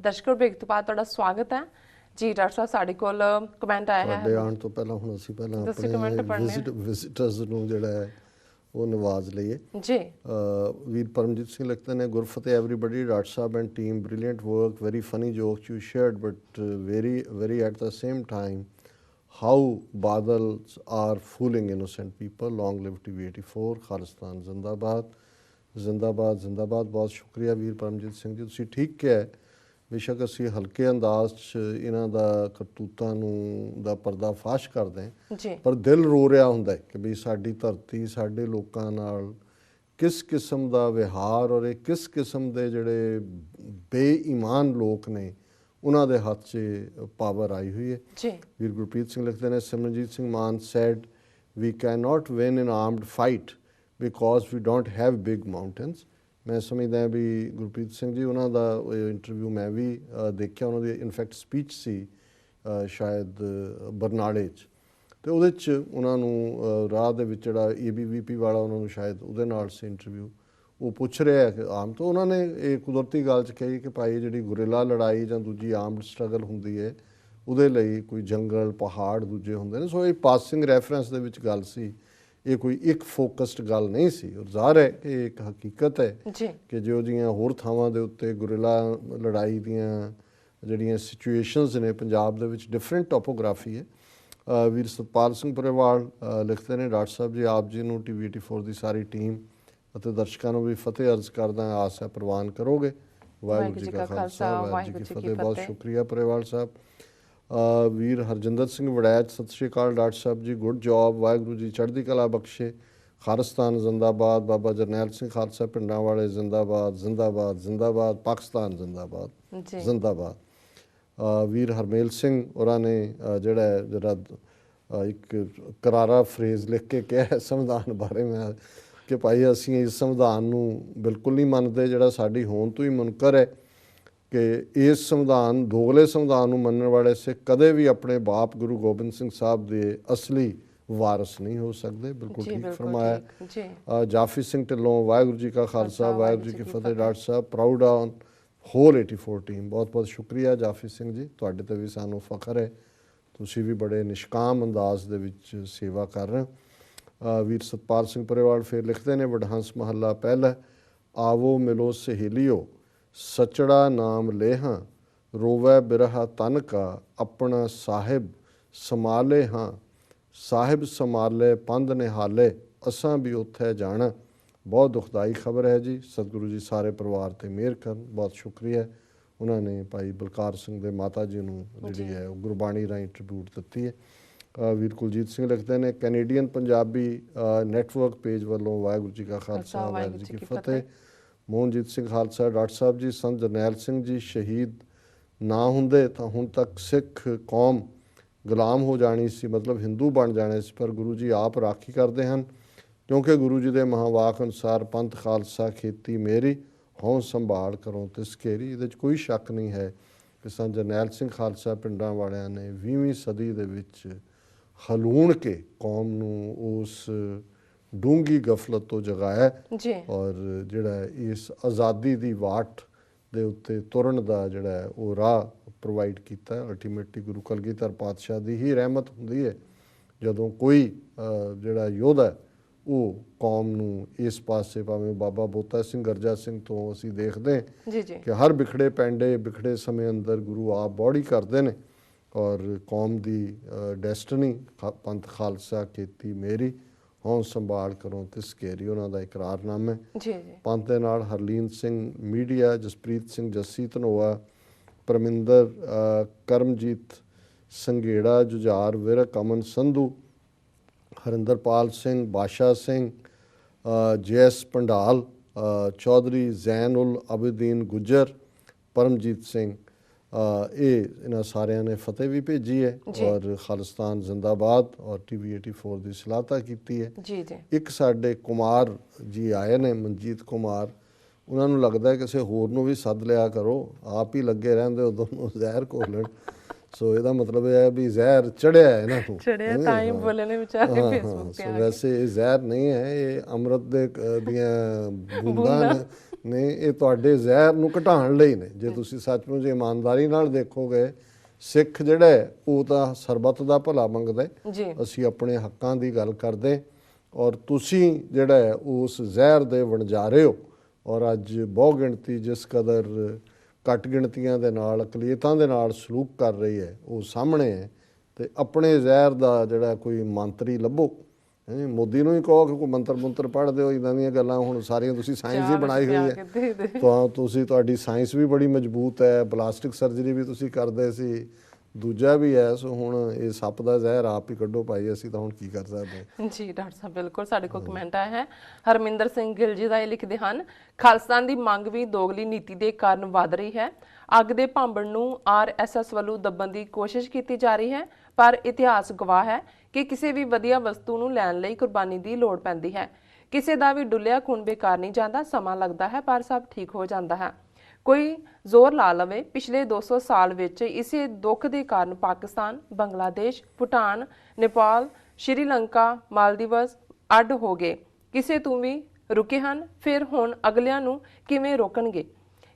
ਦਰਸ਼ਕੋ break ਤੋਂ ਬਾਅਦ ਤੁਹਾਡਾ ਸਵਾਗਤ ਹੈ ਜੀ। ਡਾਕਟਰ ਸਾਹਿਬ ਸਾਡੇ ਕੋਲ ਕਮੈਂਟ ਆਇਆ ਹੈ। ਤੁਹਾਡੇ ਆਉਣ ਤੋਂ ਪਹਿਲਾਂ ਹੁਣ ਅਸੀਂ ਪਹਿਲਾਂ ਆਪਣੇ ਵਿਜ਼ਿਟਰਸ ਨੂੰ ਜਿਹੜਾ ਹੈ ਉਹ ਨਵਾਜ਼ ਲਈਏ ਜੀ। ਵੀਰ ਪਰਮਜੀਤ ਸਿੰਘ ਲਿਖਦੇ ਨੇ, Gurfateh everybody, doctor Sahib and team, brilliant work, very funny jokes you shared, but very at the same time how Badals are fooling innocent people. Long live TV84, Khalistan ਜ਼ਿੰਦਾਬਾਦ ਜ਼ਿੰਦਾਬਾਦ ਜ਼ਿੰਦਾਬਾਦ। ਬਹੁਤ ਸ਼ੁਕਰੀਆ ਵੀਰ ਪਰਮਜੀਤ ਸਿੰਘ ਜੀ, ਤੁਸੀਂ ਠੀਕ ਕਿਹਾ। ਬੇਸ਼ੱਕ ਅਸੀਂ ਹਲਕੇ ਅੰਦਾਜ਼ 'ਚ ਇਹਨਾਂ ਦਾ ਕਰਤੂਤਾਂ ਨੂੰ ਦਾ ਪਰਦਾਫਾਸ਼ ਕਰਦੇ ਹਾਂ, ਪਰ ਦਿਲ ਰੋ ਰਿਹਾ ਹੁੰਦਾ ਹੈ ਕਿ ਵੀ ਸਾਡੀ ਧਰਤੀ ਸਾਡੇ ਲੋਕਾਂ ਨਾਲ ਕਿਸ ਕਿਸਮ ਦਾ ਵਿਹਾਰ ਔਰ ਇਹ ਕਿਸ ਕਿਸਮ ਦੇ ਜਿਹੜੇ ਬੇਈਮਾਨ ਲੋਕ ਨੇ ਉਹਨਾਂ ਦੇ ਹੱਥ 'ਚ ਪਾਵਰ ਆਈ ਹੋਈ ਹੈ ਜੀ। ਵੀਰ ਗੁਰਪ੍ਰੀਤ ਸਿੰਘ ਲਿਖਦੇ ਨੇ, Simranjeet Singh Mann said we can not win in armed fight because we don't have big mountains. ਮੈਂ ਸਮਝਦਾ ਵੀ ਗੁਰਪ੍ਰੀਤ ਸਿੰਘ ਜੀ ਉਹਨਾਂ ਦਾ ਇੰਟਰਵਿਊ ਮੈਂ ਵੀ ਦੇਖਿਆ, ਉਹਨਾਂ ਦੀ ਇਨਫੈਕਟ ਸਪੀਚ ਸੀ ਸ਼ਾਇਦ ਬਰਨਾਲੇ 'ਚ, ਅਤੇ ਉਹਦੇ 'ਚ ਉਹਨਾਂ ਨੂੰ ਰਾਹ ਦੇ ਵਿੱਚ ਜਿਹੜਾ ABVP ਵਾਲਾ ਉਹਨਾਂ ਨੂੰ ਸ਼ਾਇਦ ਉਹਦੇ ਨਾਲ ਸੀ ਇੰਟਰਵਿਊ, ਉਹ ਪੁੱਛ ਰਿਹਾ ਕਿ ਆਮ ਤੋਂ ਉਹਨਾਂ ਨੇ ਇਹ ਕੁਦਰਤੀ ਗੱਲ 'ਚ ਕਹੀ ਕਿ ਭਾਈ ਜਿਹੜੀ ਗੁਰਿਲਾ ਲੜਾਈ ਜਾਂ ਦੂਜੀ ਆਰਮਡ ਸਟਰਗਲ ਹੁੰਦੀ ਹੈ ਉਹਦੇ ਲਈ ਕੋਈ ਜੰਗਲ ਪਹਾੜ ਦੂਜੇ ਹੁੰਦੇ ਨੇ। ਸੋ ਇਹ ਪਾਸਿੰਗ ਰੈਫਰੈਂਸ ਦੇ ਵਿੱਚ ਗੱਲ ਸੀ, ਇਹ ਕੋਈ ਇੱਕ ਫੋਕਸਡ ਗੱਲ ਨਹੀਂ ਸੀ। ਔਰ ਜ਼ਾਹਰ ਹੈ ਕਿ ਇਹ ਇੱਕ ਹਕੀਕਤ ਹੈ ਕਿ ਜਿਹੋ ਜਿਹੀਆਂ ਹੋਰ ਥਾਵਾਂ ਦੇ ਉੱਤੇ ਗੁਰਿਲਾ ਲੜਾਈ ਦੀਆਂ ਜਿਹੜੀਆਂ ਸਿਚੁਏਸ਼ਨਸ ਨੇ ਪੰਜਾਬ ਦੇ ਵਿੱਚ ਡਿਫਰੈਂਟ ਟੋਪੋਗ੍ਰਾਫੀ ਹੈ। ਵੀਰ ਸਤਪਾਲ ਸਿੰਘ ਪਰੇਵਾਲ ਲਿਖਦੇ ਨੇ, ਡਾਕਟਰ ਸਾਹਿਬ ਜੀ ਆਪ ਜੀ ਨੂੰ TV84 ਦੀ ਸਾਰੀ ਟੀਮ ਅਤੇ ਦਰਸ਼ਕਾਂ ਨੂੰ ਵੀ ਫਤਿਹ ਅਰਜ਼ ਕਰਦਾ, ਆਸ ਹੈ ਪ੍ਰਵਾਨ ਕਰੋਗੇ। ਵਾਹਿਗੁਰੂ ਜੀ ਕਾ ਖਾਲਸਾ ਵਾਹਿਗੁਰੂ ਜੀ ਕੀ ਫਤਿਹ। ਬਹੁਤ ਸ਼ੁਕਰੀਆ ਪਰੇਵਾਲ ਸਾਹਿਬ। ਵੀਰ ਹਰਜਿੰਦਰ ਸਿੰਘ ਵੜੈਚ, ਸਤਿ ਸ਼੍ਰੀ ਅਕਾਲ doctor Sahib ji, good job, Waheguru ji ਚੜ੍ਹਦੀ ਕਲਾ ਬਖਸ਼ੇ, ਖਾਲਿਸਤਾਨ ਜ਼ਿੰਦਾਬਾਦ, ਬਾਬਾ ਜਰਨੈਲ ਸਿੰਘ ਖਾਲਸਾ ਪਿੰਡਾਂ ਵਾਲੇ ਜ਼ਿੰਦਾਬਾਦ ਜ਼ਿੰਦਾਬਾਦ ਜ਼ਿੰਦਾਬਾਦ, ਪਾਕਿਸਤਾਨ ਜ਼ਿੰਦਾਬਾਦ ਜ਼ਿੰਦਾਬਾਦ। ਵੀਰ ਹਰਮੇਲ ਸਿੰਘ ਹੋਰਾਂ ਨੇ ਜਿਹੜਾ ਇੱਕ ਕਰਾਰਾ ਫਰੇਜ਼ ਲਿਖ ਕੇ ਕਿਹਾ ਸੰਵਿਧਾਨ ਬਾਰੇ ਮੈਂ ਕਿ ਭਾਈ ਅਸੀਂ ਇਸ ਸੰਵਿਧਾਨ ਨੂੰ ਬਿਲਕੁਲ ਨਹੀਂ ਮੰਨਦੇ, ਜਿਹੜਾ ਸਾਡੀ ਹੋਂਦ ਤੋਂ ਹੀ ਮੁਨਕਰ ਹੈ ਕਿ ਇਸ ਸੰਵਿਧਾਨ ਦੋਗਲੇ ਸੰਵਿਧਾਨ ਨੂੰ ਮੰਨਣ ਵਾਲੇ ਸਿੱਖ ਕਦੇ ਵੀ ਆਪਣੇ ਬਾਪ ਗੁਰੂ ਗੋਬਿੰਦ ਸਿੰਘ ਸਾਹਿਬ ਦੇ ਅਸਲੀ ਵਾਰਸ ਨਹੀਂ ਹੋ ਸਕਦੇ। ਬਿਲਕੁਲ ਠੀਕ ਫਰਮਾਇਆ। ਜਾਫੀ ਸਿੰਘ ਢਿੱਲੋਂ, ਵਾਹਿਗੁਰੂ ਜੀ ਕਾ ਖਾਲਸਾ ਵਾਹਿਗੁਰੂ ਜੀ ਕੀ ਫਤਿਹ। Doctor Sahib proud on hole 84 team. ਬਹੁਤ ਬਹੁਤ ਸ਼ੁਕਰੀਆ ਜਾਫੀ ਸਿੰਘ ਜੀ, ਤੁਹਾਡੇ 'ਤੇ ਵੀ ਸਾਨੂੰ ਫਖਰ ਹੈ, ਤੁਸੀਂ ਵੀ ਬੜੇ ਨਿਸ਼ਕਾਮ ਅੰਦਾਜ਼ ਦੇ ਵਿੱਚ ਸੇਵਾ ਕਰ ਰਹੇ ਹੋ। ਵੀਰ ਸਤਪਾਲ ਸਿੰਘ ਪਰੇਵਾਲ ਫਿਰ ਲਿਖਦੇ ਨੇ, ਵਡਹੰਸ ਮਹੱਲਾ ਪਹਿਲਾ, ਆਵੋ ਮਿਲੋ ਸਹੇਲੀਓ, ਸਚੜਾ ਨਾਮ ਲੇਹਾਂ, ਰੋਵੈ ਬਿਰਹਾ ਤਨ ਕਾ, ਆਪਣਾ ਸਾਹਿਬ ਸੰਭਾਲੇ ਹਾਂ, ਸਾਹਿਬ ਸੰਭਾਲੇ ਪੰਧ ਨਿਹਾਲੇ, ਅਸਾਂ ਵੀ ਉੱਥੇ ਜਾਣਾ। ਬਹੁਤ ਦੁਖਦਾਈ ਖਬਰ ਹੈ ਜੀ, ਸਤਿਗੁਰੂ ਜੀ ਸਾਰੇ ਪਰਿਵਾਰ 'ਤੇ ਮਿਹਰ ਕਰਨ। ਬਹੁਤ ਸ਼ੁਕਰੀਆ, ਉਹਨਾਂ ਨੇ ਭਾਈ ਬਲਕਾਰ ਸਿੰਘ ਦੇ ਮਾਤਾ ਜੀ ਨੂੰ ਜਿਹੜੀ ਹੈ ਉਹ ਗੁਰਬਾਣੀ ਰਾਹੀਂ ਟ੍ਰਿਬਿਊਟ ਦਿੱਤੀ ਹੈ। ਵੀਰ ਕੁਲਜੀਤ ਸਿੰਘ ਲਿਖਦੇ ਨੇ, ਕੈਨੇਡੀਅਨ ਪੰਜਾਬੀ ਨੈਟਵਰਕ ਪੇਜ ਵੱਲੋਂ ਵਾਹਿਗੁਰੂ ਜੀ ਕਾ ਖਾਲਸਾ ਵਾਹਿਗੁਰੂ ਜੀ ਕੀ ਫਤਿਹ। ਮੋਹਨਜੀਤ ਸਿੰਘ ਖਾਲਸਾ, ਡਾਕਟਰ ਸਾਹਿਬ ਜੀ ਸੰਤ ਜਰਨੈਲ ਸਿੰਘ ਜੀ ਸ਼ਹੀਦ ਨਾ ਹੁੰਦੇ ਤਾਂ ਹੁਣ ਤੱਕ ਸਿੱਖ ਕੌਮ ਗੁਲਾਮ ਹੋ ਜਾਣੀ ਸੀ, ਮਤਲਬ ਹਿੰਦੂ ਬਣ ਜਾਣੇ ਸੀ, ਪਰ ਗੁਰੂ ਜੀ ਆਪ ਰਾਖੀ ਕਰਦੇ ਹਨ, ਕਿਉਂਕਿ ਗੁਰੂ ਜੀ ਦੇ ਮਹਾਵਾਕ ਅਨੁਸਾਰ ਪੰਥ ਖਾਲਸਾ ਖੇਤੀ ਮੇਰੀ, ਹਉ ਸੰਭਾਲ ਕਰੋ ਤਿਸ ਘੇਰੀ। ਇਹਦੇ 'ਚ ਕੋਈ ਸ਼ੱਕ ਨਹੀਂ ਹੈ ਕਿ ਸੰਤ ਜਰਨੈਲ ਸਿੰਘ ਖਾਲਸਾ ਪਿੰਡਾਂ ਵਾਲਿਆਂ ਨੇ 20ਵੀਂ ਸਦੀ ਦੇ ਵਿੱਚ ਹਲੂਣ ਕੇ ਕੌਮ ਨੂੰ ਉਸ ਡੂੰਘੀ ਗਫਲਤ ਤੋਂ ਜਗਾਇਆ ਔਰ ਜਿਹੜਾ ਇਸ ਆਜ਼ਾਦੀ ਦੀ ਵਾਟ ਦੇ ਉੱਤੇ ਤੁਰਨ ਦਾ ਜਿਹੜਾ ਉਹ ਰਾਹ ਪ੍ਰੋਵਾਈਡ ਕੀਤਾ। ਅਲਟੀਮੇਟਲੀ ਗੁਰੂ ਕਲਗੀਧਰ ਪਾਤਸ਼ਾਹ ਦੀ ਹੀ ਰਹਿਮਤ ਹੁੰਦੀ ਹੈ ਜਦੋਂ ਕੋਈ ਜਿਹੜਾ ਯੋਧਾ ਉਹ ਕੌਮ ਨੂੰ ਇਸ ਪਾਸੇ, ਭਾਵੇਂ ਬਾਬਾ ਬੋਤਾ ਸਿੰਘ ਗਰਜਾ ਸਿੰਘ ਤੋਂ ਅਸੀਂ ਦੇਖਦੇ ਕਿ ਹਰ ਬਿਖੜੇ ਪੈਂਡੇ ਬਿਖੜੇ ਸਮੇਂ ਅੰਦਰ ਗੁਰੂ ਆਪ ਬੌੜੀ ਕਰਦੇ ਨੇ ਔਰ ਕੌਮ ਦੀ ਡੈਸਟਨੀ ਪੰਥ ਖਾਲਸਾ ਖੇਤੀ ਮੇਰੀ, ਹਉ ਸੰਭਾਲ ਕਰੋ ਤਿਸ ਘੇਰੀ, ਉਹਨਾਂ ਦਾ ਇਕਰਾਰਨਾਮਾ ਹੈ। ਪੰਥ ਦੇ ਨਾਲ ਹਰਲੀਨ ਸਿੰਘ ਮੀਡੀਆ, ਜਸਪ੍ਰੀਤ ਸਿੰਘ ਜੱਸੀ ਧਨੋਆ, ਪਰਮਿੰਦਰ ਕਰਮਜੀਤ ਸੰਘੇੜਾ, ਜੁਝਾਰ ਵਿਰਕ, ਅਮਨ ਸੰਧੂ, ਹਰਿੰਦਰਪਾਲ ਸਿੰਘ, ਬਾਸ਼ਾ ਸਿੰਘ, JS ਪੰਡਾਲ, ਚੌਧਰੀ ਜ਼ੈਨ ਉਲ ਅਬਦੀਨ ਗੁੱਜਰ, ਪਰਮਜੀਤ ਸਿੰਘ, ਇਹਨਾਂ ਸਾਰਿਆਂ ਨੇ ਫਤਿਹ ਵੀ ਭੇਜੀ ਹੈ ਔਰ ਖਾਲਿਸਤਾਨ ਜ਼ਿੰਦਾਬਾਦ ਔਰ TV84 ਦੀ ਸਲਾਹਤਾ ਕੀਤੀ ਹੈ। ਇੱਕ ਸਾਡੇ ਕੁਮਾਰ ਜੀ ਆਏ ਨੇ, ਮਨਜੀਤ ਕੁਮਾਰ, ਉਹਨਾਂ ਨੂੰ ਲੱਗਦਾ ਕਿਸੇ ਹੋਰ ਨੂੰ ਵੀ ਸੱਦ ਲਿਆ ਕਰੋ, ਆਪ ਹੀ ਲੱਗੇ ਰਹਿੰਦੇ ਉਦੋਂ ਨੂੰ ਜ਼ਹਿਰ ਘੋਲਣ। ਸੋ ਇਹਦਾ ਮਤਲਬ ਇਹ ਹੈ ਵੀ ਜ਼ਹਿਰ ਚੜਿਆ ਇਹਨਾਂ ਨੂੰ, ਚੜਿਆ ਤਾਂ ਹੀ ਬੋਲੇ ਨੇ ਵਿਚਾਰੇ ਫੇਸਬੁੱਕ ਤੇ। ਵੈਸੇ ਇਹ ਜ਼ਹਿਰ ਨਹੀਂ ਹੈ, ਇਹ ਅੰਮ੍ਰਿਤ ਦੀਆਂ ਬੂੰਦਾਂ ਨੇ ਇਹ ਤੁਹਾਡੇ ਜ਼ਹਿਰ ਨੂੰ ਘਟਾਉਣ ਲਈ ਨੇ। ਜੇ ਤੁਸੀਂ ਸੱਚਮੁੱਚ ਇਮਾਨਦਾਰੀ ਨਾਲ ਦੇਖੋਗੇ, ਸਿੱਖ ਜਿਹੜਾ ਹੈ ਉਹ ਤਾਂ ਸਰਬੱਤ ਦਾ ਭਲਾ ਮੰਗਦਾ ਹੈ। ਜੀ ਅਸੀਂ ਆਪਣੇ ਹੱਕਾਂ ਦੀ ਗੱਲ ਕਰਦੇ ਔਰ ਤੁਸੀਂ ਜਿਹੜਾ ਹੈ ਉਸ ਜ਼ਹਿਰ ਦੇ ਵਣਜਾਰੇ ਹੋ। ਔਰ ਅੱਜ ਬਹੁ ਗਿਣਤੀ ਜਿਸ ਕਦਰ ਘੱਟ ਗਿਣਤੀਆਂ ਦੇ ਨਾਲ, ਅਕਲੀਅਤਾਂ ਦੇ ਨਾਲ ਸਲੂਕ ਕਰ ਰਹੀ ਹੈ, ਉਹ ਸਾਹਮਣੇ ਹੈ। ਤੇ ਆਪਣੇ ਜ਼ਹਿਰ ਦਾ ਜਿਹੜਾ ਕੋਈ ਮੰਤਰੀ ਲੱਭੋ। ਮੋਦੀ ਨੂੰ ਹੀ ਕਹੋ ਕਿ ਕੋਈ ਮੰਤਰ ਪੜ੍ਹ ਦਿਓ। ਇੱਦਾਂ ਦੀਆਂ ਗੱਲਾਂ ਹੁਣ ਸਾਰੀਆਂ ਤੁਸੀਂ ਸਾਇੰਸ ਹੀ ਬਣਾਈ ਹੋਈ ਹੈ। ਤਾਂ ਤੁਹਾਡੀ ਸਾਇੰਸ ਵੀ ਬੜੀ ਮਜ਼ਬੂਤ ਹੈ, ਪਲਾਸਟਿਕ ਸਰਜਰੀ ਵੀ ਤੁਸੀਂ ਕਰਦੇ ਸੀ, ਦੂਜਾ ਵੀ ਹੈ। ਸੋ ਹੁਣ ਇਹ ਸੱਪ ਦਾ ਜ਼ਹਿਰ ਆਪ ਹੀ ਕੱਢੋ ਭਾਈ, ਅਸੀਂ ਤਾਂ ਹੁਣ ਕੀ ਕਰ ਸਕਦੇ। ਜੀ ਡਾਕਟਰ ਸਾਹਿਬ ਬਿਲਕੁਲ। ਸਾਡੇ ਕੋਲ ਕਮੈਂਟ ਆਇਆ ਹੈ ਹਰਮਿੰਦਰ ਸਿੰਘ ਗਿੱਲ ਜੀ ਦਾ। ਇਹ ਲਿਖਦੇ ਹਨ, ਖਾਲਿਸਤਾਨ ਦੀ ਮੰਗ ਵੀ ਦੋਗਲੀ ਨੀਤੀ ਦੇ ਕਾਰਨ ਵੱਧ ਰਹੀ ਹੈ। ਅੱਗ ਦੇ ਭਾਂਬੜ ਨੂੰ RSS ਵੱਲੋਂ ਦੱਬਣ ਦੀ ਕੋਸ਼ਿਸ਼ ਕੀਤੀ ਜਾ ਰਹੀ ਹੈ, ਪਰ ਇਤਿਹਾਸ ਗਵਾਹ ਹੈ ਕਿ ਕਿਸੇ ਵੀ ਵਧੀਆ ਵਸਤੂ ਨੂੰ ਲੈਣ ਲਈ ਕੁਰਬਾਨੀ ਦੀ ਲੋੜ ਪੈਂਦੀ ਹੈ। ਕਿਸੇ ਦਾ ਵੀ ਡੁੱਲਿਆ ਖੂਨ ਬੇਕਾਰ ਨਹੀਂ ਜਾਂਦਾ, ਸਮਾਂ ਲੱਗਦਾ ਹੈ ਪਰ ਸਭ ਠੀਕ ਹੋ ਜਾਂਦਾ ਹੈ। ਕੋਈ ਜ਼ੋਰ ਲਾ ਲਵੇ, ਪਿਛਲੇ 200 ਸਾਲ ਵਿੱਚ ਇਸੇ ਦੁੱਖ ਦੇ ਕਾਰਨ ਪਾਕਿਸਤਾਨ, ਬੰਗਲਾਦੇਸ਼, ਭੂਟਾਨ, ਨੇਪਾਲ, ਸ਼੍ਰੀਲੰਕਾ, ਮਾਲਦੀਵਸ ਅੱਡ ਹੋ ਗਏ। ਕਿਸੇ ਤੋਂ ਵੀ ਰੁਕੇ ਹਨ, ਫਿਰ ਹੁਣ ਅਗਲਿਆਂ ਨੂੰ ਕਿਵੇਂ ਰੋਕਣਗੇ?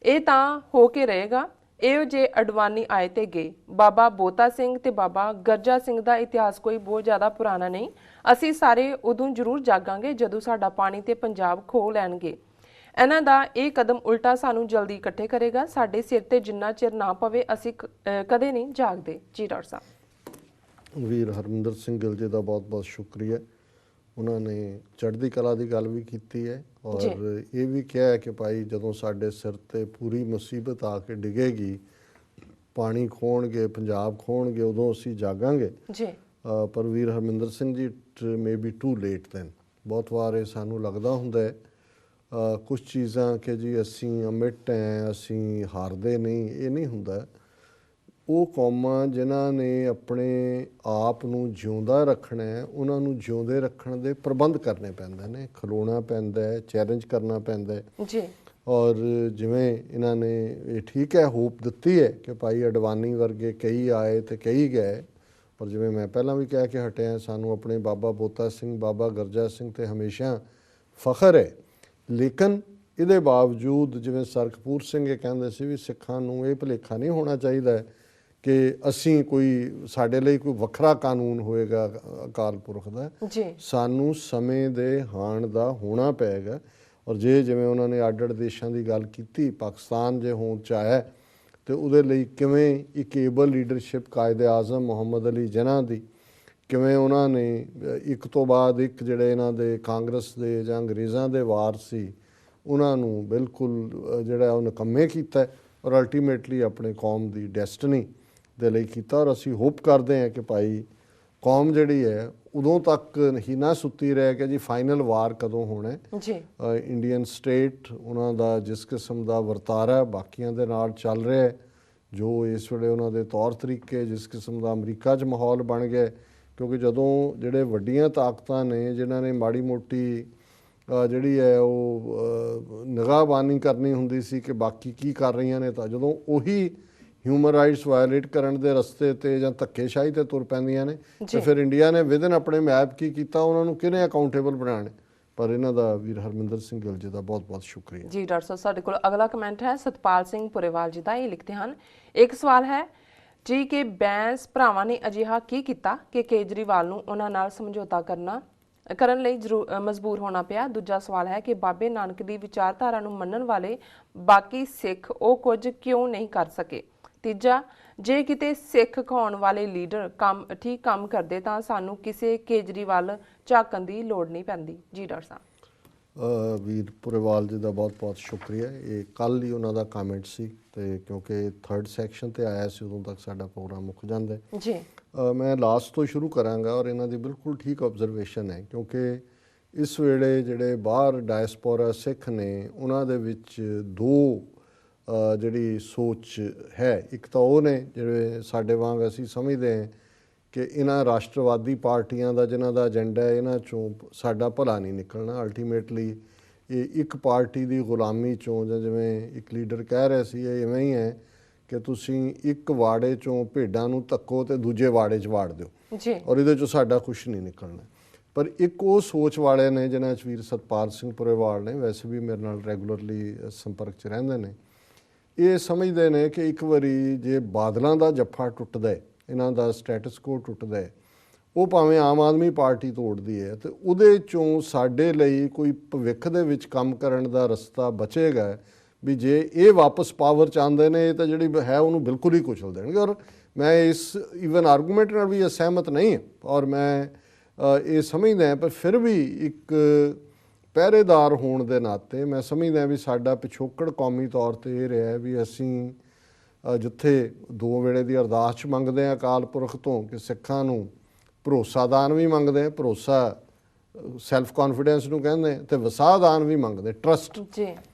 ਇਹ ਤਾਂ ਹੋ ਕੇ ਰਹੇਗਾ। ਇਹੋ ਜੇ ਅਡਵਾਨੀ ਆਏ ਤੇ ਗਏ। ਬਾਬਾ ਬੋਤਾ ਸਿੰਘ ਤੇ ਬਾਬਾ ਗਰਜਾ ਸਿੰਘ ਦਾ ਇਤਿਹਾਸ ਕੋਈ ਬਹੁਤ ਜ਼ਿਆਦਾ ਪੁਰਾਣਾ ਨਹੀਂ। ਅਸੀਂ ਸਾਰੇ ਉਦੋਂ ਜ਼ਰੂਰ ਜਾਗਾਂਗੇ ਜਦੋਂ ਸਾਡਾ ਪਾਣੀ ਤੇ ਪੰਜਾਬ ਖੋਹ ਲੈਣਗੇ। ਇਹਨਾਂ ਦਾ ਇਹ ਕਦਮ ਉਲਟਾ ਸਾਨੂੰ ਜਲਦੀ ਇਕੱਠੇ ਕਰੇਗਾ। ਸਾਡੇ ਸਿਰ ਤੇ ਜਿੰਨਾ ਚਿਰ ਨਾ ਪਵੇ ਅਸੀਂ ਕਦੇ ਨਹੀਂ ਜਾਗਦੇ। ਜੀ ਡਾਕਟਰ ਸਾਹਿਬ। ਵੀਰ ਹਰਮਿੰਦਰ ਸਿੰਘ ਗਿੱਲ ਜੀ ਦਾ ਬਹੁਤ ਬਹੁਤ ਸ਼ੁਕਰੀਆ। ਉਹਨਾਂ ਨੇ ਚੜ੍ਹਦੀ ਕਲਾ ਦੀ ਗੱਲ ਵੀ ਕੀਤੀ ਹੈ ਔਰ ਇਹ ਵੀ ਕਿਹਾ ਹੈ ਕਿ ਭਾਈ ਜਦੋਂ ਸਾਡੇ ਸਿਰ ਤੇ ਪੂਰੀ ਮੁਸੀਬਤ ਆ ਕੇ ਡਿੱਗੇਗੀ, ਪਾਣੀ ਖੋਣਗੇ, ਪੰਜਾਬ ਖੋਣਗੇ, ਉਦੋਂ ਅਸੀਂ ਜਾਗਾਂਗੇ। ਜੀ ਪਰ ਵੀਰ Harminder Singh ji, it may be too late then. ਬਹੁਤ ਵਾਰ ਇਹ ਸਾਨੂੰ ਲੱਗਦਾ ਹੁੰਦਾ ਹੈ ਕੁਛ ਚੀਜ਼ਾਂ ਕਿ ਜੀ ਅਸੀਂ ਅਮਿਟ ਹੈ, ਅਸੀਂ ਹਾਰਦੇ ਨਹੀਂ। ਇਹ ਨਹੀਂ ਹੁੰਦਾ। ਉਹ ਕੌਮਾਂ ਜਿਨ੍ਹਾਂ ਨੇ ਆਪਣੇ ਆਪ ਨੂੰ ਜਿਉਂਦਾ ਰੱਖਣਾ ਹੈ, ਉਹਨਾਂ ਨੂੰ ਜਿਉਂਦੇ ਰੱਖਣ ਦੇ ਪ੍ਰਬੰਧ ਕਰਨੇ ਪੈਂਦੇ ਨੇ, ਖਲੋਣਾ ਪੈਂਦਾ ਹੈ, ਚੈਲੰਜ ਕਰਨਾ ਪੈਂਦਾ ਹੈ। ਜੀ ਔਰ ਜਿਵੇਂ ਇਹਨਾਂ ਨੇ ਇਹ ਠੀਕ ਹੈ ਹੋਪ ਦਿੱਤੀ ਹੈ ਕਿ ਭਾਈ ਅਡਵਾਨੀ ਵਰਗੇ ਕਈ ਆਏ ਤੇ ਕਈ ਗਏ, ਪਰ ਜਿਵੇਂ ਮੈਂ ਪਹਿਲਾਂ ਵੀ ਕਹਿ ਕੇ ਹਟਿਆ, ਸਾਨੂੰ ਆਪਣੇ ਬਾਬਾ ਬੋਤਾ ਸਿੰਘ, ਬਾਬਾ ਗਰਜਾ ਸਿੰਘ ਤੇ ਹਮੇਸ਼ਾ ਫਖਰ ਹੈ। ਲੇਕਿਨ ਇਹਦੇ ਬਾਵਜੂਦ ਜਿਵੇਂ ਸਰ ਕਪੂਰ ਸਿੰਘ ਇਹ ਕਹਿੰਦੇ ਸੀ ਵੀ ਸਿੱਖਾਂ ਨੂੰ ਇਹ ਭੁਲੇਖਾ ਨਹੀਂ ਹੋਣਾ ਚਾਹੀਦਾ ਕਿ ਅਸੀਂ ਸਾਡੇ ਲਈ ਕੋਈ ਵੱਖਰਾ ਕਾਨੂੰਨ ਹੋਏਗਾ ਅਕਾਲ ਪੁਰਖ ਦਾ। ਸਾਨੂੰ ਸਮੇਂ ਦੇ ਹਾਣ ਦਾ ਹੋਣਾ ਪਏਗਾ। ਔਰ ਜਿਵੇਂ ਉਹਨਾਂ ਨੇ ਅੱਡ ਦੇਸ਼ਾਂ ਦੀ ਗੱਲ ਕੀਤੀ, ਪਾਕਿਸਤਾਨ ਜੇ ਹੋਂਦ 'ਚ ਆਇਆ ਤੇ ਉਹਦੇ ਲਈ ਕਿਵੇਂ ਇੱਕ ਏਬਲ ਲੀਡਰਸ਼ਿਪ ਕਾਇਦੇ ਆਜ਼ਮ ਮੁਹੰਮਦ ਅਲੀ ਜਿਨਾਹ ਦੀ, ਕਿਵੇਂ ਉਹਨਾਂ ਨੇ ਇੱਕ ਤੋਂ ਬਾਅਦ ਇੱਕ ਜਿਹੜੇ ਇਹਨਾਂ ਦੇ ਕਾਂਗਰਸ ਦੇ ਜਾਂ ਅੰਗਰੇਜ਼ਾਂ ਦੇ ਵਾਰ ਸੀ, ਉਹਨਾਂ ਨੂੰ ਬਿਲਕੁਲ ਜਿਹੜਾ ਉਹ ਨਿਕੰਮੇ ਕੀਤਾ ਔਰ ਅਲਟੀਮੇਟਲੀ ਆਪਣੇ ਕੌਮ ਦੀ ਡੈਸਟਨੀ ਦੇ ਲਈ ਕੀਤਾ। ਔਰ ਅਸੀਂ ਹੋਪ ਕਰਦੇ ਹਾਂ ਕਿ ਭਾਈ ਕੌਮ ਜਿਹੜੀ ਹੈ ਉਦੋਂ ਤੱਕ ਹੀ ਨਾ ਸੁੱਤੀ ਰਹੇ ਕਿ ਜੀ ਫਾਈਨਲ ਵਾਰ ਕਦੋਂ ਹੋਣਾ। ਇੰਡੀਅਨ ਸਟੇਟ ਉਹਨਾਂ ਦਾ ਜਿਸ ਕਿਸਮ ਦਾ ਵਰਤਾਰਾ ਬਾਕੀਆਂ ਦੇ ਨਾਲ ਚੱਲ ਰਿਹਾ, ਜੋ ਇਸ ਵੇਲੇ ਉਹਨਾਂ ਦੇ ਤੌਰ ਤਰੀਕੇ, ਜਿਸ ਕਿਸਮ ਦਾ ਅਮਰੀਕਾ 'ਚ ਮਾਹੌਲ ਬਣ ਗਿਆ, ਕਿਉਂਕਿ ਜਦੋਂ ਜਿਹੜੇ ਵੱਡੀਆਂ ਤਾਕਤਾਂ ਨੇ ਜਿਨ੍ਹਾਂ ਨੇ ਮਾੜੀ ਮੋਟੀ ਜਿਹੜੀ ਹੈ ਉਹ ਨਿਗਾਹਬਾਨੀ ਕਰਨੀ ਹੁੰਦੀ ਸੀ ਕਿ ਬਾਕੀ ਕੀ ਕਰ ਰਹੀਆਂ ਨੇ, ਤਾਂ ਜਦੋਂ ਉਹੀ ਹਿਊਮਨ ਰਾਈਟਸ ਵਾਇਲੇਟ ਕਰਨ ਦੇ ਰਸਤੇ ਤੇ ਜਾਂ ਧੱਕੇਸ਼ਾਹੀ ਤੇ ਤੁਰ ਪੈਂਦੀਆਂ ਨੇ, ਤੇ ਫਿਰ ਇੰਡੀਆ ਨੇ ਵਿਦਨ ਆਪਣੇ ਮੈਪ ਕੀ ਕੀਤਾ, ਉਹਨਾਂ ਨੂੰ ਕਿਹਨੇ ਅਕਾਊਂਟੇਬਲ ਬਣਾਉਣੇ। ਪਰ ਇਹਨਾਂ ਦਾ ਵੀਰ ਹਰਮਿੰਦਰ ਸਿੰਘ ਗਿੱਲ ਜੀ ਦਾ ਬਹੁਤ ਬਹੁਤ ਸ਼ੁਕਰੀਆ। ਜੀ ਡਾਕਟਰ ਸਾਹਿਬ, ਸਾਡੇ ਕੋਲ ਅਗਲਾ ਕਮੈਂਟ ਹੈ ਸਤਪਾਲ ਸਿੰਘ ਪੁਰੇਵਾਲ ਜੀ ਦਾ। ਇਹ ਲਿਖਦੇ ਹਨ, ਇੱਕ ਸਵਾਲ ਹੈ ਜੀ ਕਿ ਬੈਂਸ ਭਰਾਵਾਂ ਨੇ ਅਜਿਹਾ ਕੀ ਕੀਤਾ ਕਿ ਕੇਜਰੀਵਾਲ ਨੂੰ ਉਹਨਾਂ ਨਾਲ ਸਮਝੌਤਾ ਕਰਨ ਲਈ ਮਜਬੂਰ ਹੋਣਾ ਪਿਆ। ਦੂਜਾ ਸਵਾਲ ਹੈ ਕਿ ਬਾਬੇ ਨਾਨਕ ਦੀ ਵਿਚਾਰਧਾਰਾ ਨੂੰ ਮੰਨਣ ਵਾਲੇ ਬਾਕੀ ਸਿੱਖ ਉਹ ਕੁਝ ਕਿਉਂ ਨਹੀਂ ਕਰ ਸਕੇ। ਤੀਜਾ, ਜੇ ਕਿਤੇ ਸਿੱਖ ਖਾਉਣ ਵਾਲੇ ਲੀਡਰ ਠੀਕ ਕੰਮ ਕਰਦੇ ਤਾਂ ਸਾਨੂੰ ਕਿਸੇ ਕੇਜਰੀਵਾਲ ਝਾਕਣ ਦੀ ਲੋੜ ਨਹੀਂ ਪੈਂਦੀ। ਜੀ ਡਾਕਟਰ ਸਾਹਿਬ। ਵੀਰ ਪੁਰੇਵਾਲ ਜੀ ਦਾ ਬਹੁਤ ਬਹੁਤ ਸ਼ੁਕਰੀਆ। ਇਹ ਕੱਲ੍ਹ ਹੀ ਉਹਨਾਂ ਦਾ ਕਮੈਂਟ ਸੀ ਤੇ ਕਿਉਂਕਿ 3rd ਸੈਕਸ਼ਨ ਤੇ ਆਇਆ ਸੀ, ਉਦੋਂ ਤੱਕ ਸਾਡਾ ਪ੍ਰੋਗਰਾਮ ਮੁੱਕ ਜਾਂਦਾ ਜੀ। ਮੈਂ ਲਾਸਟ ਤੋਂ ਸ਼ੁਰੂ ਕਰਾਂਗਾ ਔਰ ਇਹਨਾਂ ਦੀ ਬਿਲਕੁਲ ਠੀਕ ਆਬਜ਼ਰਵੇਸ਼ਨ ਹੈ, ਕਿਉਂਕਿ ਇਸ ਵੇਲੇ ਜਿਹੜੇ ਬਾਹਰ ਡਾਇਸਪੋਰਾ ਸਿੱਖ ਨੇ ਉਹਨਾਂ ਦੇ ਵਿੱਚ ਦੋ ਜਿਹੜੀ ਸੋਚ ਹੈ। ਇੱਕ ਤਾਂ ਉਹ ਨੇ ਜਿਹੜੇ ਸਾਡੇ ਵਾਂਗ ਅਸੀਂ ਸਮਝਦੇ ਹਾਂ ਕਿ ਇਹਨਾਂ ਰਾਸ਼ਟਰਵਾਦੀ ਪਾਰਟੀਆਂ ਦਾ ਜਿਨ੍ਹਾਂ ਦਾ ਏਜੰਡਾ ਹੈ, ਇਹਨਾਂ 'ਚੋਂ ਸਾਡਾ ਭਲਾ ਨਹੀਂ ਨਿਕਲਣਾ। ਅਲਟੀਮੇਟਲੀ ਇਹ ਇੱਕ ਪਾਰਟੀ ਦੀ ਗੁਲਾਮੀ 'ਚੋਂ, ਜਾਂ ਜਿਵੇਂ ਇੱਕ ਲੀਡਰ ਕਹਿ ਰਿਹਾ ਸੀ, ਇਹ ਇਵੇਂ ਹੀ ਹੈ ਕਿ ਤੁਸੀਂ ਇੱਕ ਵਾੜੇ 'ਚੋਂ ਭੇਡਾਂ ਨੂੰ ਧੱਕੋ ਤੇ ਦੂਜੇ ਵਾੜੇ 'ਚ ਵਾੜ ਦਿਓ ਔਰ ਇਹਦੇ 'ਚੋਂ ਸਾਡਾ ਕੁਛ ਨਹੀਂ ਨਿਕਲਣਾ। ਪਰ ਇੱਕ ਉਹ ਸੋਚ ਵਾਲੇ ਨੇ ਜਿਨ੍ਹਾਂ 'ਚ ਵੀਰ ਸਤਪਾਲ ਸਿੰਘ ਪੁਰੇਵਾਲ ਨੇ, ਵੈਸੇ ਵੀ ਮੇਰੇ ਨਾਲ ਰੈਗੂਲਰਲੀ ਸੰਪਰਕ 'ਚ ਰਹਿੰਦੇ ਨੇ, ਇਹ ਸਮਝਦੇ ਨੇ ਕਿ ਇੱਕ ਵਾਰੀ ਜੇ ਬਾਦਲਾਂ ਦਾ ਜੱਫਾ ਟੁੱਟਦਾ ਹੈ, ਇਹਨਾਂ ਦਾ ਸਟੇਟਸ ਕੋ ਟੁੱਟਦਾ ਹੈ, ਉਹ ਭਾਵੇਂ ਆਮ ਆਦਮੀ ਪਾਰਟੀ ਤੋੜਦੀ ਹੈ, ਤੇ ਉਹਦੇ 'ਚੋਂ ਸਾਡੇ ਲਈ ਕੋਈ ਭਵਿੱਖ ਦੇ ਵਿੱਚ ਕੰਮ ਕਰਨ ਦਾ ਰਸਤਾ ਬਚੇਗਾ ਵੀ ਜੇ ਇਹ ਵਾਪਸ ਪਾਵਰ 'ਚ ਆਉਂਦੇ ਨੇ, ਇਹ ਤਾਂ ਜਿਹੜੀ ਹੈ ਉਹਨੂੰ ਬਿਲਕੁਲ ਹੀ ਕੁਚਲ ਦੇਣਗੇ। ਔਰ ਮੈਂ ਇਸ ਈਵਨ ਆਰਗੂਮੈਂਟ ਨਾਲ ਵੀ ਅਸਹਿਮਤ ਨਹੀਂ ਹਾਂ, ਔਰ ਮੈਂ ਇਹ ਸਮਝਦਾ ਹਾਂ, ਪਰ ਫਿਰ ਵੀ ਇੱਕ ਪਹਿਰੇਦਾਰ ਹੋਣ ਦੇ ਨਾਤੇ ਮੈਂ ਸਮਝਦਾ ਵੀ ਸਾਡਾ ਪਿਛੋਕੜ ਕੌਮੀ ਤੌਰ 'ਤੇ ਇਹ ਰਿਹਾ ਵੀ ਅਸੀਂ ਜਿੱਥੇ 2 ਵੇਲੇ ਦੀ ਅਰਦਾਸ 'ਚ ਮੰਗਦੇ ਹਾਂ ਅਕਾਲ ਪੁਰਖ ਤੋਂ ਕਿ ਸਿੱਖਾਂ ਨੂੰ ਭਰੋਸਾ ਦਾਨ ਵੀ ਮੰਗਦੇ ਹਾਂ, ਭਰੋਸਾ ਸੈਲਫ ਕੌਨਫੀਡੈਂਸ ਨੂੰ ਕਹਿੰਦੇ, ਅਤੇ ਵਸਾਹ ਦਾਨ ਵੀ ਮੰਗਦੇ, ਟਰਸਟ ਜੀ।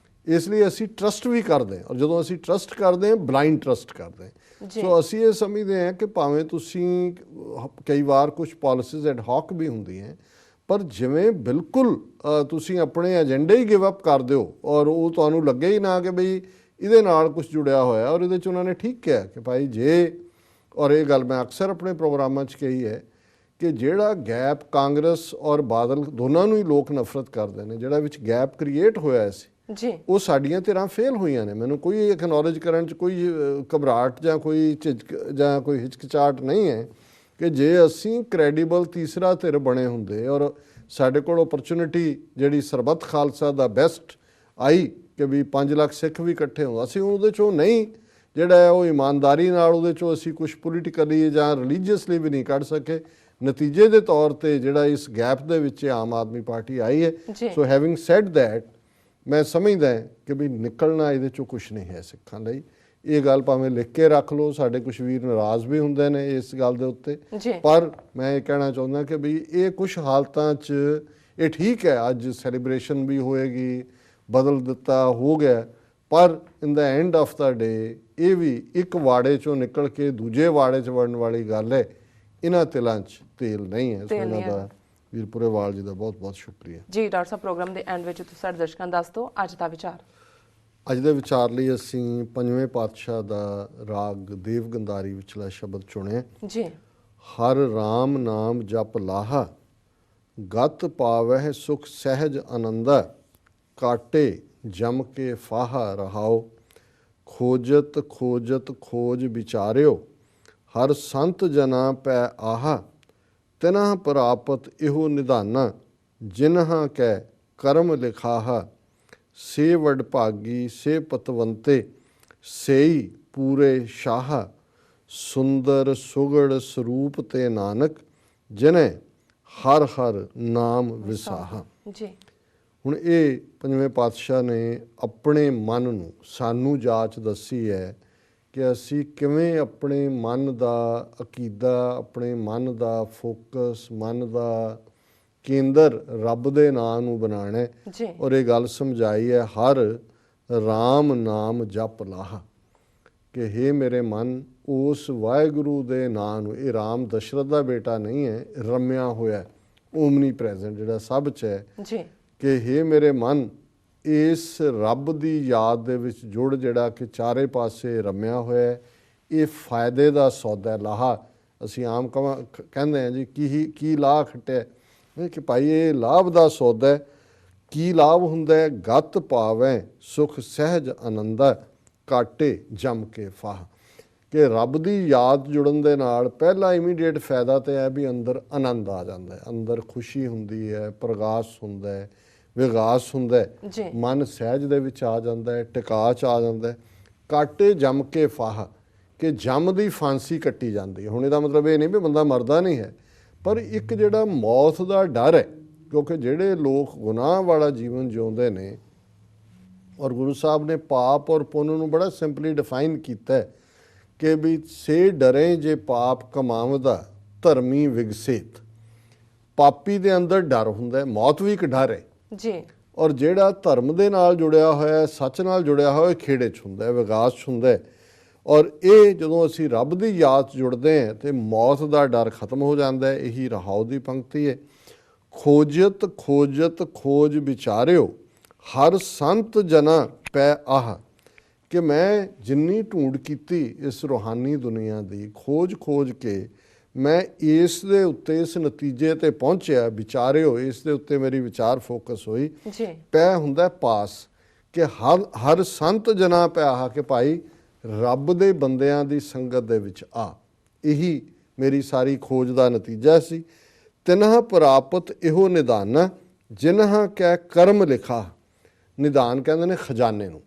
ਇਸ ਲਈ ਅਸੀਂ ਟਰਸਟ ਵੀ ਕਰਦੇ ਹਾਂ, ਔਰ ਜਦੋਂ ਅਸੀਂ ਟਰਸਟ ਕਰਦੇ ਹਾਂ ਬਲਾਈਂਡ ਟਰਸਟ ਕਰਦੇ ਹਾਂ। ਸੋ ਅਸੀਂ ਇਹ ਸਮਝਦੇ ਹਾਂ ਕਿ ਭਾਵੇਂ ਤੁਸੀਂ ਕਈ ਵਾਰ ਕੁਝ ਪਾਲਿਸੀਜ਼ ਐਡ ਹੌਕ ਵੀ ਹੁੰਦੀਆਂ, ਪਰ ਜਿਵੇਂ ਬਿਲਕੁਲ ਤੁਸੀਂ ਆਪਣੇ ਏਜੰਡੇ ਹੀ ਗਿਵ ਅਪ ਕਰ ਦਿਓ ਔਰ ਉਹ ਤੁਹਾਨੂੰ ਲੱਗੇ ਹੀ ਨਾ ਕਿ ਬਈ ਇਹਦੇ ਨਾਲ ਕੁਝ ਜੁੜਿਆ ਹੋਇਆ, ਔਰ ਇਹਦੇ 'ਚ ਉਹਨਾਂ ਨੇ ਠੀਕ ਕਿਹਾ ਕਿ ਭਾਈ ਜੇ, ਔਰ ਇਹ ਗੱਲ ਮੈਂ ਅਕਸਰ ਆਪਣੇ ਪ੍ਰੋਗਰਾਮਾਂ 'ਚ ਕਹੀ ਹੈ ਕਿ ਜਿਹੜਾ ਗੈਪ ਕਾਂਗਰਸ ਔਰ ਬਾਦਲ ਦੋਨਾਂ ਨੂੰ ਹੀ ਲੋਕ ਨਫ਼ਰਤ ਕਰਦੇ ਨੇ, ਜਿਹੜਾ ਵਿੱਚ ਗੈਪ ਕ੍ਰੀਏਟ ਹੋਇਆ ਸੀ ਜੀ, ਉਹ ਸਾਡੀਆਂ ਧਿਰਾਂ ਫੇਲ ਹੋਈਆਂ ਨੇ। ਮੈਨੂੰ ਕੋਈ ਐਕਨੋਲੇਜ ਕਰਨ 'ਚ ਕੋਈ ਘਬਰਾਹਟ ਜਾਂ ਕੋਈ ਝਿਜਕ ਜਾਂ ਕੋਈ ਹਿਚਕਿਚਾਹਟ ਨਹੀਂ ਹੈ ਕਿ ਜੇ ਅਸੀਂ ਕ੍ਰੈਡੀਬਲ ਤੀਸਰਾ ਧਿਰ ਬਣੇ ਹੁੰਦੇ ਔਰ ਸਾਡੇ ਕੋਲ ਓਪਰਚੁਨਿਟੀ ਜਿਹੜੀ ਸਰਬੱਤ ਖਾਲਸਾ ਦਾ ਬੈਸਟ ਆਈ ਕਿ ਵੀ 5 ਲੱਖ ਸਿੱਖ ਵੀ ਇਕੱਠੇ ਹੋਣ, ਅਸੀਂ ਉਹਦੇ 'ਚੋਂ ਨਹੀਂ ਜਿਹੜਾ ਹੈ ਉਹ ਇਮਾਨਦਾਰੀ ਨਾਲ ਉਹਦੇ 'ਚੋਂ ਅਸੀਂ ਕੁਛ ਪੋਲੀਟੀਕਲੀ ਜਾਂ ਰਿਲੀਜੀਅਸਲੀ ਵੀ ਨਹੀਂ ਕੱਢ ਸਕੇ। ਨਤੀਜੇ ਦੇ ਤੌਰ 'ਤੇ ਜਿਹੜਾ ਇਸ ਗੈਪ ਦੇ ਵਿੱਚ ਆਮ ਆਦਮੀ ਪਾਰਟੀ ਆਈ ਹੈ। ਸੋ ਹੈਵਿੰਗ ਸੈਡ ਦੈਟ, ਮੈਂ ਸਮਝਦਾ ਕਿ ਵੀ ਨਿਕਲਣਾ ਇਹਦੇ 'ਚੋਂ ਕੁਛ ਨਹੀਂ ਹੈ ਸਿੱਖਾਂ ਲਈ। ਇਹ ਗੱਲ ਭਾਵੇਂ ਲਿਖ ਕੇ ਰੱਖ ਲਓ, ਸਾਡੇ ਕੁਛ ਵੀਰ ਨਾਰਾਜ਼ ਵੀ ਹੁੰਦੇ ਨੇ ਇਸ ਗੱਲ ਦੇ ਉੱਤੇ, ਪਰ ਮੈਂ ਇਹ ਕਹਿਣਾ ਚਾਹੁੰਦਾ ਕਿ ਵੀ ਇਹ ਕੁਛ ਹਾਲਤਾਂ 'ਚ ਇਹ ਠੀਕ ਹੈ, ਅੱਜ ਸੈਲੀਬ੍ਰੇਸ਼ਨ ਵੀ ਹੋਏਗੀ, ਬਦਲ ਦਿੱਤਾ ਹੋ ਗਿਆ, ਪਰ ਇਨ ਦਾ ਐਂਡ ਆਫ ਦਾ ਡੇ ਇਹ ਵੀ ਇੱਕ ਵਾੜੇ 'ਚੋਂ ਨਿਕਲ ਕੇ ਦੂਜੇ ਵਾੜੇ 'ਚ ਵੜਨ ਵਾਲੀ ਗੱਲ ਹੈ। ਇਹਨਾਂ ਤਿਲਾਂ 'ਚ ਤੇਲ ਨਹੀਂ ਹੈ। ਇਹਨਾਂ ਦਾ ਵੀਰ ਪੁਰੇਵਾਲ ਜੀ ਦਾ ਬਹੁਤ ਬਹੁਤ ਸ਼ੁਕਰੀਆ ਜੀ। ਡਾਕਟਰ ਸਾਹਿਬ, ਪ੍ਰੋਗਰਾਮ ਦੇ ਐਂਡ ਵਿੱਚ ਤੁਸੀਂ ਸਾਡੇ ਦਰਸ਼ਕਾਂ ਨੂੰ ਦੱਸ ਦਿਓ ਅੱਜ ਦਾ ਵਿਚਾਰ। ਅੱਜ ਦੇ ਵਿਚਾਰ ਲਈ ਅਸੀਂ ਪੰਜਵੇਂ ਪਾਤਸ਼ਾਹ ਦਾ ਰਾਗ ਦੇਵ ਗੰਧਾਰੀ ਵਿਚਲਾ ਸ਼ਬਦ ਚੁਣਿਆ ਜੀ। ਹਰ ਰਾਮ ਨਾਮ ਜਪ ਲਾਹਾ, ਗਤ ਪਾਵਹਿ ਸੁਖ ਸਹਿਜ ਆਨੰਦਾ, ਕਾਟੇ ਜਮ ਕੇ ਫਾਹਾ ਰਹਾਓ, ਖੋਜਤ ਖੋਜਤ ਖੋਜ ਵਿਚਾਰਿਓ, ਹਰ ਸੰਤ ਜਨਾ ਪੈ ਆਹਾ, ਤਿਨ੍ਹਾਂ ਪ੍ਰਾਪਤ ਇਹੋ ਨਿਧਾਨਾ, ਜਿਨ੍ਹਾਂ ਕੈ ਕਰਮ ਲਿਖਾਹਾ, ਸੇ ਵਡਭਾਗੀ ਸੇ ਪਤਵੰਤੇ, ਸੇਈ ਪੂਰੇ ਸ਼ਾਹ, ਸੁੰਦਰ ਸੁਗੜ ਸਰੂਪ ਤੇ ਨਾਨਕ, ਜਿਨੇ ਹਰ ਹਰ ਨਾਮ ਵਿਸਾਹਾ ਜੀ। ਹੁਣ ਇਹ ਪੰਜਵੇਂ ਪਾਤਸ਼ਾਹ ਨੇ ਆਪਣੇ ਮਨ ਨੂੰ ਸਾਨੂੰ ਜਾਂਚ ਦੱਸੀ ਹੈ ਕਿ ਅਸੀਂ ਕਿਵੇਂ ਆਪਣੇ ਮਨ ਦਾ ਅਕੀਦਾ, ਆਪਣੇ ਮਨ ਦਾ ਫੋਕਸ, ਮਨ ਦਾ ਕੇਂਦਰ ਰੱਬ ਦੇ ਨਾਂ ਨੂੰ ਬਣਾਉਣਾ ਹੈ। ਔਰ ਇਹ ਗੱਲ ਸਮਝਾਈ ਹੈ, ਹਰ ਰਾਮ ਨਾਮ ਜਪ ਲਾਹਾ, ਕਿ ਹੇ ਮੇਰੇ ਮਨ ਉਸ ਵਾਹਿਗੁਰੂ ਦੇ ਨਾਂ ਨੂੰ, ਇਹ ਰਾਮ ਦਸ਼ਰਥ ਦਾ ਬੇਟਾ ਨਹੀਂ ਹੈ, ਰਮਿਆ ਹੋਇਆ ਓਮਨੀ ਪ੍ਰੈਜ਼ੈਂਟ ਜਿਹੜਾ ਸਭ 'ਚ ਹੈ ਜੀ, ਕਿ ਹੇ ਮੇਰੇ ਮਨ ਇਸ ਰੱਬ ਦੀ ਯਾਦ ਦੇ ਵਿੱਚ ਜੁੜ, ਜਿਹੜਾ ਕਿ ਚਾਰੇ ਪਾਸੇ ਰਮਿਆ ਹੋਇਆ। ਇਹ ਫਾਇਦੇ ਦਾ ਸੌਦਾ ਲਾਹਾ। ਅਸੀਂ ਆਮ ਕਹਿੰਦੇ ਹਾਂ ਜੀ ਕੀ ਲਾਹ ਖੱਟਿਆ, ਕਿ ਭਾਈ ਇਹ ਲਾਭ ਦਾ ਸੌਦਾ ਹੈ। ਕੀ ਲਾਭ ਹੁੰਦਾ ਹੈ? ਗਤ ਭਾਵੈ ਸੁਖ ਸਹਿਜ ਆਨੰਦਾ, ਕਾਟੇ ਜਮ ਕੇ ਫਾਹ, ਕਿ ਰੱਬ ਦੀ ਯਾਦ ਜੁੜਨ ਦੇ ਨਾਲ ਪਹਿਲਾ ਇਮੀਡੀਏਟ ਫਾਇਦਾ ਤਾਂ ਹੈ ਵੀ ਅੰਦਰ ਆਨੰਦ ਆ ਜਾਂਦਾ ਹੈ, ਅੰਦਰ ਖੁਸ਼ੀ ਹੁੰਦੀ ਹੈ, ਪ੍ਰਗਾਸ ਹੁੰਦਾ ਹੈ, ਵਿਗਾਸ ਹੁੰਦਾ ਹੈ, ਮਨ ਸਹਿਜ ਦੇ ਵਿੱਚ ਆ ਜਾਂਦਾ ਹੈ, ਟਿਕਾ 'ਚ ਆ ਜਾਂਦਾ ਹੈ। ਕਾਟੇ ਜਮ ਕੇ ਫਾਹ, ਕਿ ਜਮ ਦੀ ਫਾਂਸੀ ਕੱਟੀ ਜਾਂਦੀ ਹੈ। ਹੁਣ ਇਹਦਾ ਮਤਲਬ ਇਹ ਨਹੀਂ ਵੀ ਬੰਦਾ ਮਰਦਾ ਨਹੀਂ ਹੈ, ਪਰ ਇੱਕ ਜਿਹੜਾ ਮੌਤ ਦਾ ਡਰ ਹੈ, ਕਿਉਂਕਿ ਜਿਹੜੇ ਲੋਕ ਗੁਨਾਹ ਵਾਲਾ ਜੀਵਨ ਜਿਉਂਦੇ ਨੇ, ਔਰ ਗੁਰੂ ਸਾਹਿਬ ਨੇ ਪਾਪ ਔਰ ਪੁੰਨ ਨੂੰ ਬੜਾ ਸਿੰਪਲੀ ਡਿਫਾਈਨ ਕੀਤਾ ਕਿ ਵੀ ਸੇ ਡਰੇ ਜੇ ਪਾਪ ਕਮਾਵਦਾ, ਧਰਮੀ ਵਿਗਸੇਤ। ਪਾਪੀ ਦੇ ਅੰਦਰ ਡਰ ਹੁੰਦਾ ਹੈ, ਮੌਤ ਵੀ ਇੱਕ ਡਰ ਹੈ ਜੀ। ਔਰ ਜਿਹੜਾ ਧਰਮ ਦੇ ਨਾਲ ਜੁੜਿਆ ਹੋਇਆ, ਸੱਚ ਨਾਲ ਜੁੜਿਆ ਹੋਇਆ, ਖੇੜੇ 'ਚ ਹੁੰਦਾ ਹੈ, ਵਿਗਾਸ 'ਚ ਹੁੰਦਾ ਹੈ। ਔਰ ਇਹ ਜਦੋਂ ਅਸੀਂ ਰੱਬ ਦੀ ਯਾਦ 'ਚ ਜੁੜਦੇ ਹਾਂ ਤੇ ਮੌਤ ਦਾ ਡਰ ਖਤਮ ਹੋ ਜਾਂਦਾ ਹੈ। ਇਹੀ ਰਹਾਉ ਦੀ ਪੰਕਤੀ ਹੈ। ਖੋਜਤ ਖੋਜਤ ਖੋਜ ਵਿਚਾਰਿਓ, ਹਰ ਸੰਤ ਜਨਾ ਪੈ ਆਹ, ਕਿ ਮੈਂ ਜਿੰਨੀ ਢੂੰਡ ਕੀਤੀ ਇਸ ਰੂਹਾਨੀ ਦੁਨੀਆ ਦੀ, ਖੋਜ ਖੋਜ ਕੇ मैं इस दे उत्ते इस नतीजे ते पहुंचिया विचारियो इस दे उत्ते मेरी विचार फोकस हुई जी पै हुंदा पास कि हर संत जना पै आह कि भाई रब दे बंदियां दी संगत दे विच आ। यही मेरी सारी खोज का नतीजा सी। तिन्ह प्राप्त इहो निधान जिन्ह कै कर्म लिखा। निधान कहते ने खजाने नूं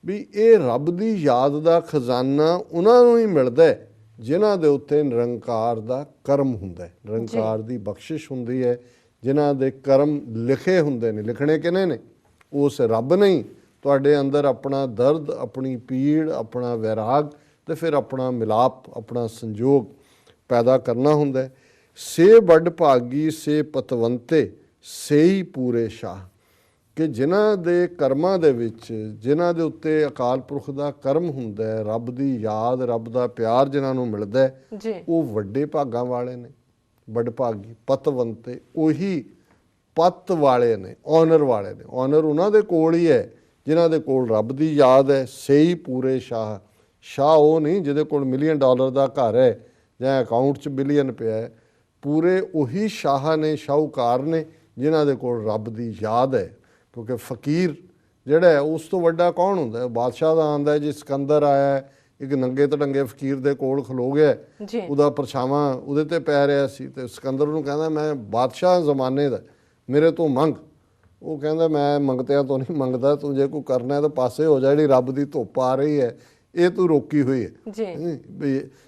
भी ये रब दी याद का खजाना उन्होंने ही मिलता है जिन्हां दे उत्ते निरंकार दा कर्म हुंदा है, निरंकार दी बख्शिश हुंदी है, जिन्हां दे कर्म लिखे हुंदे ने। लिखने किने ने? उस रब नहीं तुहाडे अंदर अपना दर्द, अपनी पीड़, अपना वैराग ते फिर अपना मिलाप, अपना संजोग पैदा करना हुंदा है। से बड़ भागी से पतवंते से ही पूरे शाह कि जिन्हां दे कर्मां दे विच जिन्हां दे उत्ते अकाल पुरख दा कर्म हुंदा है, रब दी याद, रब दा प्यार जिन्हां नूं मिलदा है जी वो वड्डे भागां वाले ने, बड़ भागी। पतवंते उही पत वाले ने, ऑनर वाले ने। ऑनर उन्हां दे कोल ही है जिन्हां दे कोल रब दी याद है। से ही पूरे शाह। शाह वो नहीं जिहदे कोल $1 मिलियन दा घर है जां अकाउंट च बिलियन पिया है। पूरे उही शाह ने, शाहूकार ने जिन्हां दे कोल रब दी याद है। क्योंकि फकीर जिहड़ा है उस तो वड्डा कौन हुंदा है? बादशाह दा आंदा है जी सिकंदर आया है, एक नंगे धड़ंगे फकीर दे कोल खलो गया, जी ਉਹਦਾ ਪਰਛਾਵਾਂ ਉਹਦੇ ਤੇ ਪੈ ਰਿਹਾ ਸੀ ਤੇ ਸਿਕੰਦਰ ਨੂੰ ਕਹਿੰਦਾ ਮੈਂ ਬਾਦਸ਼ਾਹ ਜ਼ਮਾਨੇ ਦਾ, ਮੇਰੇ ਤੋਂ ਮੰਗ। ਉਹ ਕਹਿੰਦਾ ਮੈਂ ਮੰਗਤਿਆਂ ਤੋਂ ਨਹੀਂ ਮੰਗਦਾ, ਤੂੰ ਜੇ ਕੋਈ ਕਰਨਾ ਹੈ ਤਾਂ ਪਾਸੇ ਹੋ ਜਾ, ਜਿਹੜੀ ਰੱਬ ਦੀ ਧੁੱਪ ਆ ਰਹੀ ਹੈ ਇਹ ਤੂੰ ਰੋਕੀ ਹੋਈ ਹੈ। ਜੀ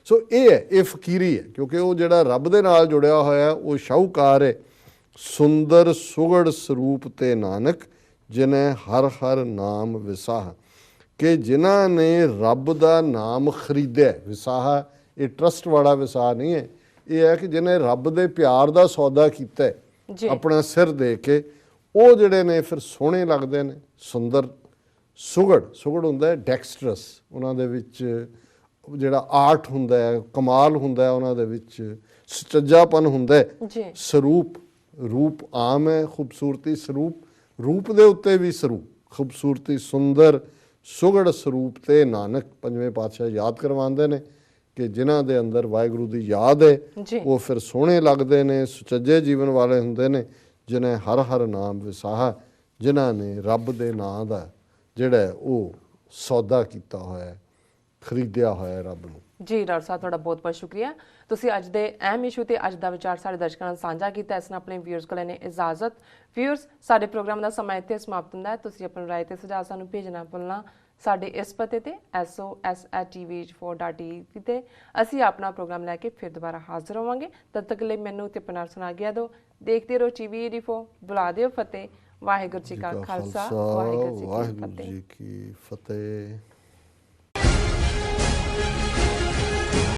ਸੋ ਇਹ ਹੈ, ਇਹ ਫਕੀਰੀ ਹੈ ਕਿਉਂਕਿ ਉਹ ਜਿਹੜਾ ਰੱਬ ਦੇ ਨਾਲ ਜੁੜਿਆ ਹੋਇਆ ਉਹ ਸ਼ਾਹੂਕਾਰ ਹੈ। ਸੁੰਦਰ ਸੁਗੜ ਸਰੂਪ ਤੇ ਨਾਨਕ ਜਿਨੇ ਹਰ ਹਰ ਨਾਮ ਵਿਸਾਹ ਕਿ ਜਿਨ੍ਹਾਂ ਨੇ ਰੱਬ ਦਾ ਨਾਮ ਖਰੀਦਿਆ। ਵਿਸਾਹ ਇਹ ਟਰਸਟ ਵਾਲਾ ਵਿਸਾਹ ਨਹੀਂ ਹੈ, ਇਹ ਹੈ ਕਿ ਜਿਹਨੇ ਰੱਬ ਦੇ ਪਿਆਰ ਦਾ ਸੌਦਾ ਕੀਤਾ ਆਪਣਾ ਸਿਰ ਦੇ ਕੇ, ਉਹ ਜਿਹੜੇ ਨੇ ਫਿਰ ਸੋਹਣੇ ਲੱਗਦੇ ਨੇ। ਸੁੰਦਰ ਸੁਗੜ, ਸੁਗੜ ਹੁੰਦਾ ਹੈ ਡੈਕਸਟਰਸ, ਉਹਨਾਂ ਦੇ ਵਿੱਚ ਜਿਹੜਾ ਆਰਟ ਹੁੰਦਾ ਹੈ, ਕਮਾਲ ਹੁੰਦਾ ਹੈ ਉਹਨਾਂ ਦੇ ਵਿੱਚ, ਸੁਚੱਜਾਪਨ ਹੁੰਦਾ ਹੈ। ਸਰੂਪ, ਰੂਪ ਆਮ ਹੈ, ਖੂਬਸੂਰਤੀ ਸਰੂਪ, रूप दे उत्ते भी स्वरूप, खूबसूरती, सुंदर सुगड़ स्वरूप ते नानक पंजवें पातशाह याद करवाते ने कि जिन्हां दे अंदर वाहिगुरू दी याद है वो फिर सोहणे लगते हैं, सुचज्जे जीवन वाले हुंदे ने, जिन्हें हर हर नाम विसाह, जिन्हां ने रब दे नां दा जिहड़ा वो सौदा कीता होया, खरीदिया होया रब नूं। जी डॉक्टर साहब तुहाडा बहुत बहुत शुक्रिया। तुसीं अज दे अहम इशू ते अज दा विचार साडे दर्शकां नाल साझा कीता। इस नाल अपने व्यूअर्स कोल ने इजाजत। व्यूअर्स साडे प्रोग्राम दा समां इत्थे समाप्त हुंदा है। तुसीं अपनी राय ते सुझाव सानूं भेजना भुल्लना साडे इस पते ते sos@tvh4.tv ते असीं अपना प्रोग्राम लैके फिर दोबारा हाजिर होवांगे। तद तक लई मैनूं ते अपना सुना गया दो। देखते रहो TV84, बुला दिओ फतेह। वाहिगुरू जी का खालसा, वाहिगुरू जी की फतेह।